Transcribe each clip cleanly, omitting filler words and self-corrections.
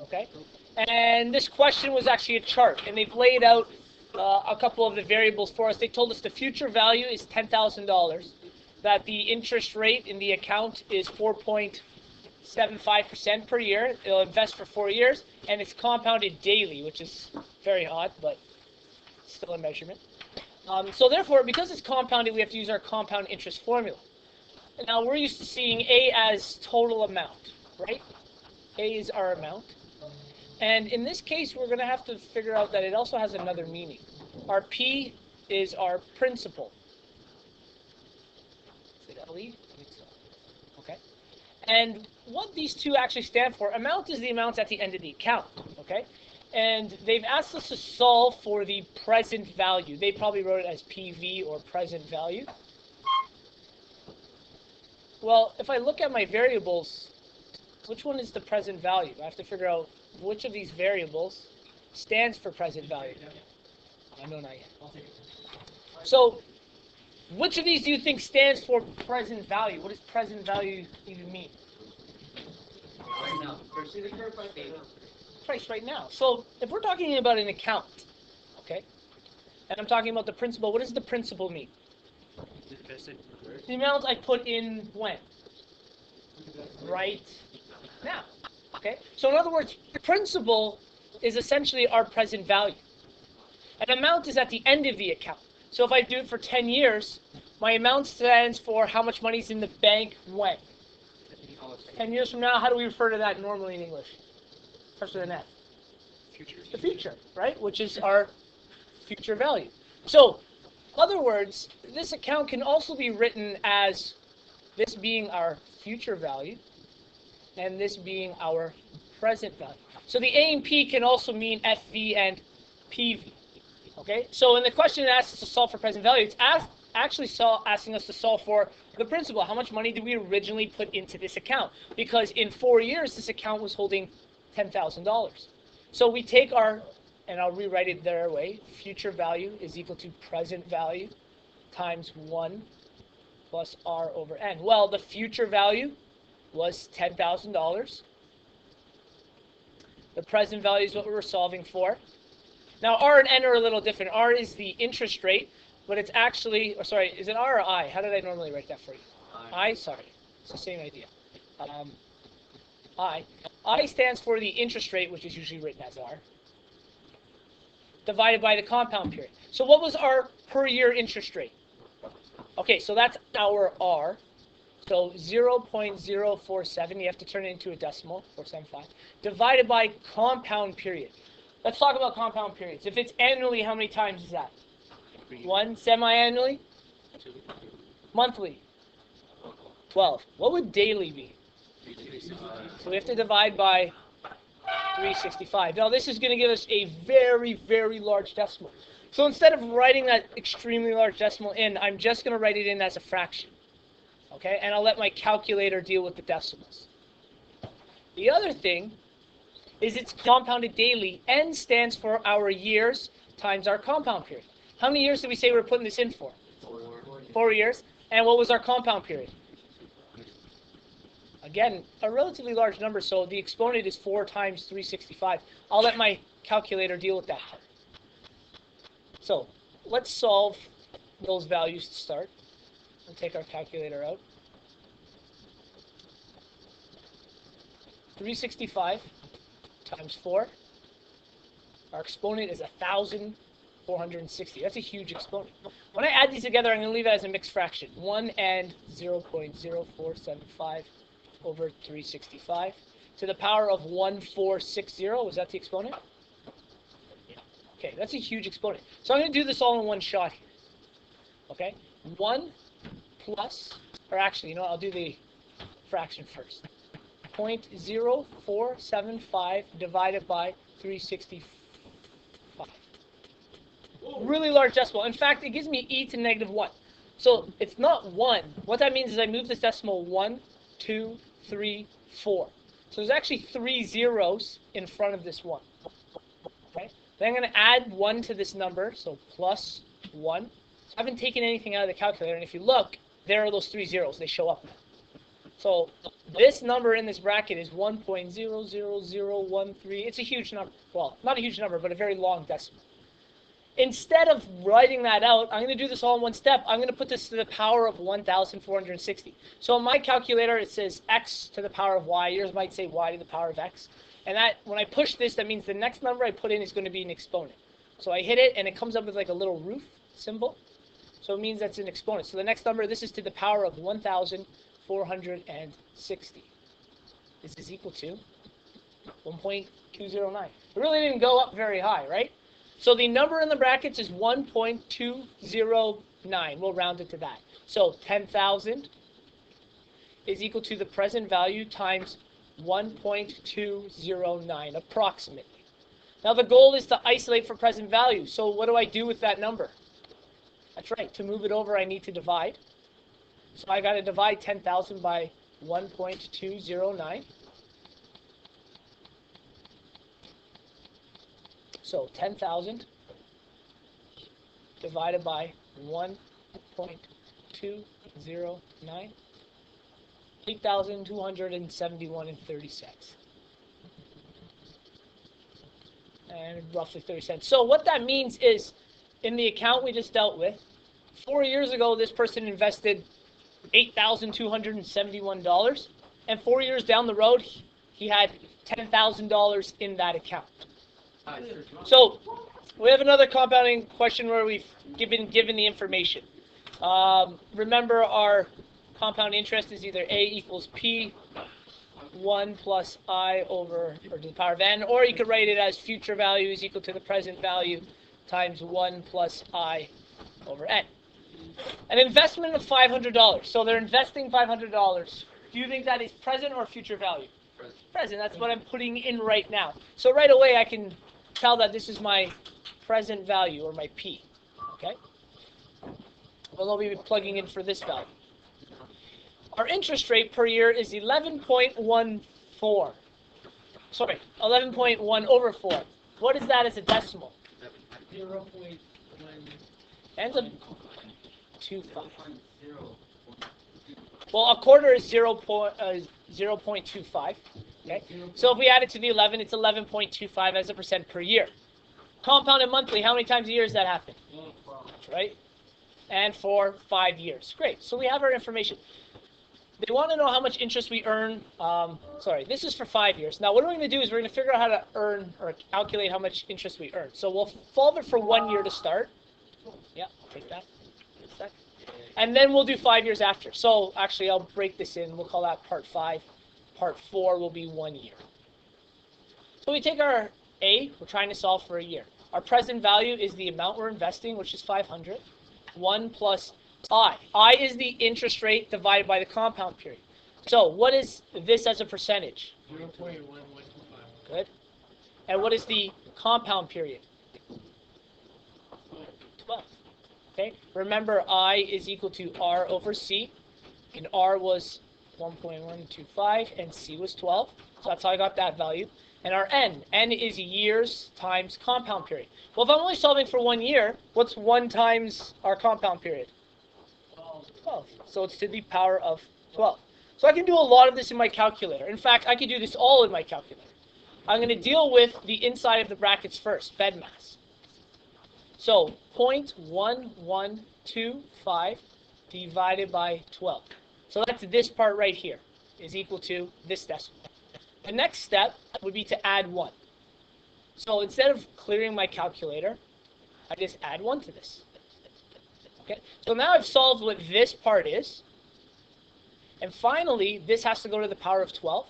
Okay, and this question was actually a chart, and they've laid out a couple of the variables for us. They told us the future value is $10,000, that the interest rate in the account is 4.75% per year. It'll invest for 4 years, and it's compounded daily, which is very odd, but still a measurement. So therefore, because it's compounded, we have to use our compound interest formula. And now we're used to seeing A as total amount, right? A is our amount. And in this case, we're going to have to figure out that it also has another meaning. Our P is our principal. Is it LE? Okay. And what these two actually stand for, amount is the amount at the end of the account, okay? And they've asked us to solve for the present value. They probably wrote it as PV, or present value. Well, if I look at my variables, which one is the present value? I have to figure out which of these variables stands for present value. I know not yet. So, which of these do you think stands for present value? What does present value even mean? Right now. Price right now. So, if we're talking about an account, okay, and I'm talking about the principal, what does the principal mean? The amount I put in when? Right now. Okay? So in other words, principal is essentially our present value. An amount is at the end of the account. So if I do it for 10 years, my amount stands for how much money is in the bank when? 10 years from now, how do we refer to that normally in English? Starts with an F. Future. The future, right? Which is our future value. So, in other words, this account can also be written as this being our future value and this being our present value. So the A and P can also mean FV and PV. Okay? So in the question it asks us to solve for present value, it's actually asking us to solve for the principal. How much money did we originally put into this account? Because in 4 years, this account was holding $10,000. So we take our, and I'll rewrite it their way, future value is equal to present value times 1 plus R over N. Well, the future value was $10,000. The present value is what we were solving for. Now, R and N are a little different. R is the interest rate, but it's actually, sorry, is it R or I? How did I normally write that for you? I, sorry. It's the same idea. I stands for the interest rate, which is usually written as R, divided by the compound period. So what was our per year interest rate? Okay, so that's our R. So 0.047, you have to turn it into a decimal, 475, divided by compound period. Let's talk about compound periods. If it's annually, how many times is that? 1, semi-annually? 2. Monthly? 12. What would daily be? 365. So we have to divide by 365. Now this is going to give us a very, very large decimal. So instead of writing that extremely large decimal in, I'm just going to write it in as a fraction. Okay, and I'll let my calculator deal with the decimals. The other thing is it's compounded daily. N stands for our years times our compound period. How many years did we say we were putting this in for? 4 years. And what was our compound period? Again, a relatively large number, so the exponent is 4 times 365. I'll let my calculator deal with that part. So let's solve those values to start. We'll take our calculator out. 365 times 4. Our exponent is 1,460. That's a huge exponent. When I add these together, I'm going to leave it as a mixed fraction. 1 and 0.0475 over 365 to the power of 1460. Was that the exponent? Okay, that's a huge exponent. So I'm going to do this all in one shot here. Okay? 1 plus, or actually, you know, I'll do the fraction first. 0.0475 divided by 365. Really large decimal. In fact, it gives me e to negative 1. So it's not 1. What that means is I move this decimal 1, 2, 3, 4. So there's actually 3 zeros in front of this 1. Okay? Then I'm going to add 1 to this number, so plus 1. I haven't taken anything out of the calculator, and if you look, there are those 3 zeros. They show up now. So this number in this bracket is 1.00013. It's a huge number. Well, not a huge number, but a very long decimal. Instead of writing that out, I'm going to do this all in one step. I'm going to put this to the power of 1,460. So in my calculator, it says x to the power of y. Yours might say y to the power of x. And that, when I push this, that means the next number I put in is going to be an exponent. So I hit it, and it comes up with like a little roof symbol. So it means that's an exponent. So the next number, this is to the power of 1,460. This is equal to 1.209. It really didn't go up very high, right? So the number in the brackets is 1.209. We'll round it to that. So 10,000 is equal to the present value times 1.209, approximately. Now the goal is to isolate for present value. So what do I do with that number? That's right. To move it over, I need to divide. So I got to divide 10,000 by 1.209. So 10,000 divided by 1.209, 8,271.30. And roughly 30 cents. So what that means is, in the account we just dealt with, 4 years ago this person invested $8,271, and 4 years down the road he had $10,000 in that account. So we have another compounding question where we've given the information. Remember, our compound interest is either A equals P 1 plus I over, or to the power of n, or you could write it as future value is equal to the present value times 1 plus I over n. An investment of $500. So they're investing $500. Do you think that is present or future value? Present. That's what I'm putting in right now. So right away I can tell that this is my present value, or my P. Okay? Well, I'll be plugging in for this value. Our interest rate per year is 11.14. Sorry, 11.1 over 4. What is that as a decimal? 0.1. Ends up 25. Well, a quarter is 0.25. Okay? So if we add it to the 11, it's 11.25 as a percent per year. Compounded monthly, how many times a year does that happen? That's right. And for 5 years. Great. So we have our information. They want to know how much interest we earn. This is for 5 years. Now, what we're going to do is we're going to figure out how to earn or calculate how much interest we earn. So we'll solve it for 1 year to start. Yeah, I'll take that. And then we'll do 5 years after. So actually, I'll break this in. We'll call that part 5. Part 4 will be 1 year. So we take our A. We're trying to solve for a year. Our present value is the amount we're investing, which is 500. 1 plus I. I is the interest rate divided by the compound period. So what is this as a percentage? 0.1125. Good. And what is the compound period? 12. Okay. Remember, I is equal to R over C. And R was 1.125 and C was 12. So that's how I got that value. And our N. N is years times compound period. Well, if I'm only solving for 1 year, what's 1 times our compound period? 12. So it's to the power of 12. So I can do a lot of this in my calculator. In fact, I can do this all in my calculator. I'm going to deal with the inside of the brackets first, BEDMAS. So 0.1125 divided by 12. So that's this part right here is equal to this decimal. The next step would be to add 1. So instead of clearing my calculator, I just add 1 to this. Okay. So now I've solved what this part is. And finally, this has to go to the power of 12.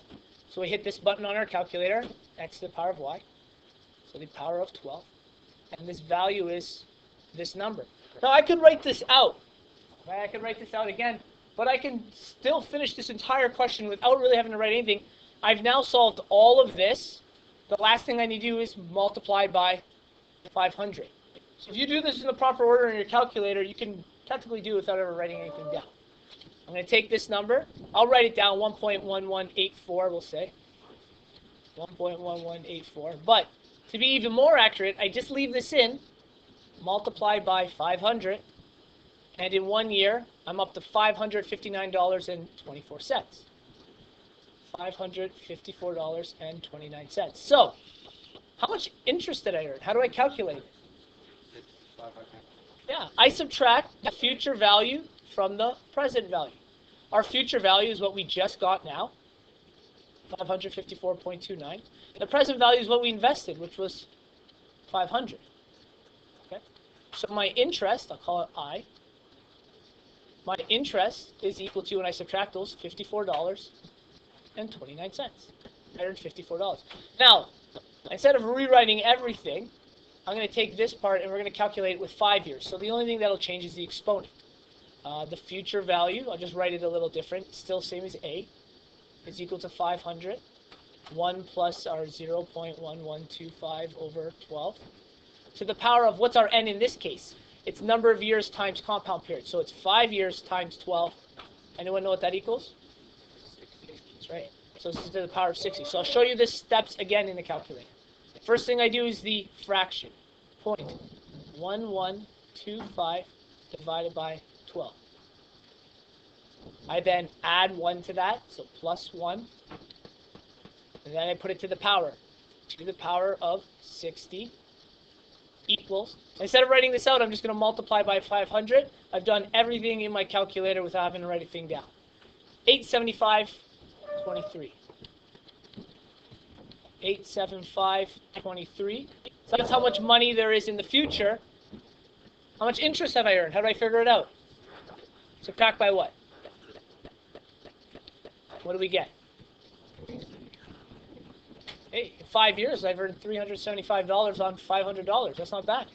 So we hit this button on our calculator. That's the power of y. So the power of 12. And this value is this number. Now I could write this out. Right? I could write this out again. But I can still finish this entire question without really having to write anything. I've now solved all of this. The last thing I need to do is multiply by 500. So if you do this in the proper order in your calculator, you can technically do it without ever writing anything down. I'm going to take this number. I'll write it down, 1.1184, we'll say. 1.1184. But to be even more accurate, I just leave this in, multiply by 500, and in 1 year, I'm up to $559.24. $554.29. So, how much interest did I earn? How do I calculate it? Yeah, I subtract the future value from the present value. Our future value is what we just got now, 554.29. The present value is what we invested, which was 500. Okay, so my interest, I'll call it I. My interest is equal to, when I subtract those, $54.29. I earned $54. Now, instead of rewriting everything, I'm going to take this part and we're going to calculate it with 5 years. So the only thing that'll change is the exponent. The future value, I'll just write it a little different, still same as A, is equal to 500. 1 plus our 0.1125 over 12. To the power of, what's our n in this case? It's number of years times compound period. So it's 5 years times 12. Anyone know what that equals? That's right. So this is to the power of 60. So I'll show you the steps again in the calculator. First thing I do is the fraction. 0.1125 divided by 12. I then add 1 to that, so plus 1. And then I put it to the power of 60 equals. Instead of writing this out, I'm just going to multiply by 500. I've done everything in my calculator without having to write anything down. 875.23. 875.23. So that's how much money there is in the future. How much interest have I earned? How do I figure it out? Subtract by what? What do we get? Hey, in 5 years, I've earned $375 on $500. That's not bad.